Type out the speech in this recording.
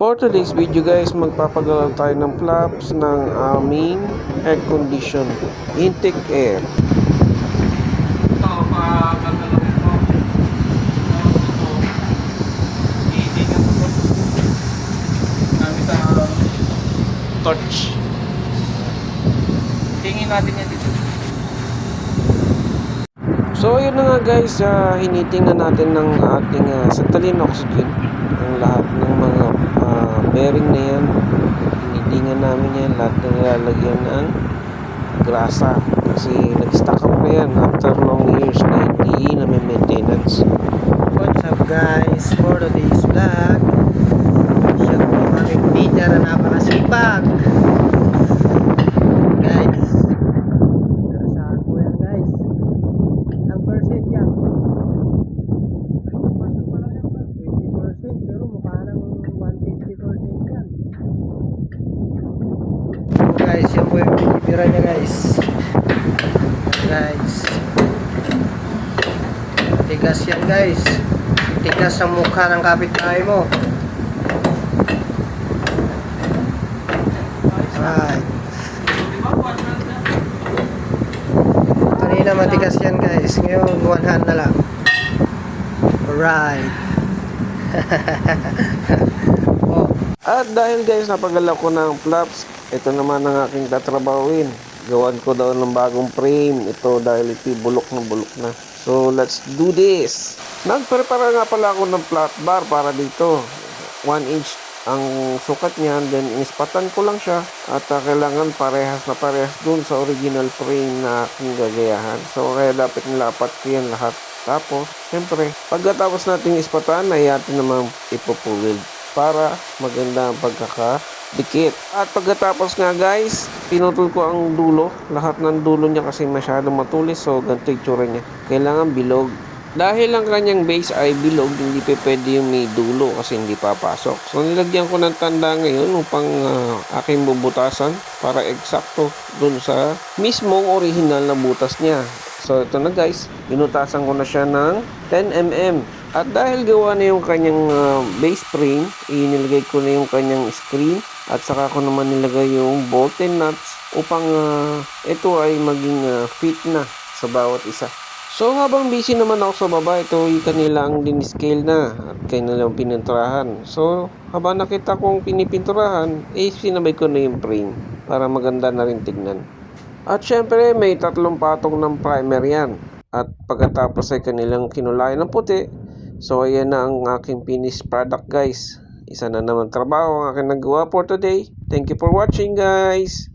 For today's video guys, magpapagalaw tayo ng flaps ng aming air condition, intake air. Ito, pagkakalawin mo. Ito, iitingan ko po. Gamit ang torch. Tingin natin yan dito. So yun na nga guys, hinitingan natin ng ating santalin oxygen ang lahat ng mga bearing na yan. Hinitingan namin yan, lahat na nilalagyan ng grasa kasi nag-stack up na yan after long years na hindi na may maintenance. What's up guys, for today's vlog, siya po ang aming teacher na napakasipag guys. Saan po yan guys? Ilang percent yan? 20% pero mukha ng 150% yan. So guys, yan po yung pinipira niya guys. Tigas yan guys. Tigas ang mukha ng kapitbahay mo. Right. Kanina matigas yan guys. Ngayon one hand na lang. Right. Oh. At dahil guys napagalaw ko ng flaps, ito naman ang aking tatrabawin. Gawan ko daw ng bagong frame. Ito dahil ito bulok na. So let's do this. Nagprepara nga pala ako ng flat bar para dito. 1 inch ang sukat niya. Then inispatan ko lang siya. At kailangan parehas na parehas dun sa original frame na aking gagayahan. So kaya dapat nilapat ko yan lahat. Tapos, syempre, pagkatapos nating ispatan, ay atin naman ipupuwid para maganda ang pagkakadikit. At pagkatapos nga guys, pinutol ko ang dulo. Lahat ng dulo niya kasi masyadong matulis. So, ganito yung tsura niya. Kailangan bilog. Dahil ang kanyang base ay bilog, hindi pa pwede yung may dulo kasi hindi papasok. So, nilagyan ko ng tanda ngayon upang aking bubutasan para eksakto dun sa mismong original na butas niya. So ito na guys, binutasan ko na siya ng 10mm. At dahil gawa na yung kanyang base frame, inilagay ko na yung kanyang screen at saka ko naman nilagay yung bolt and nuts upang ito ay maging fit na sa bawat isa. So habang busy naman ako sa baba, ito yung kanilang din-scale na at kanilang pininturahan. So habang nakita kong pinipinturahan, sinabay ko na yung frame para maganda na rin tignan. At syempre may 3 patong ng primer yan. At pagkatapos ay kanilang kinulay ng puti. So ayan na ang aking finished product guys. Isa na naman trabaho ang aking nagawa for today. Thank you for watching guys.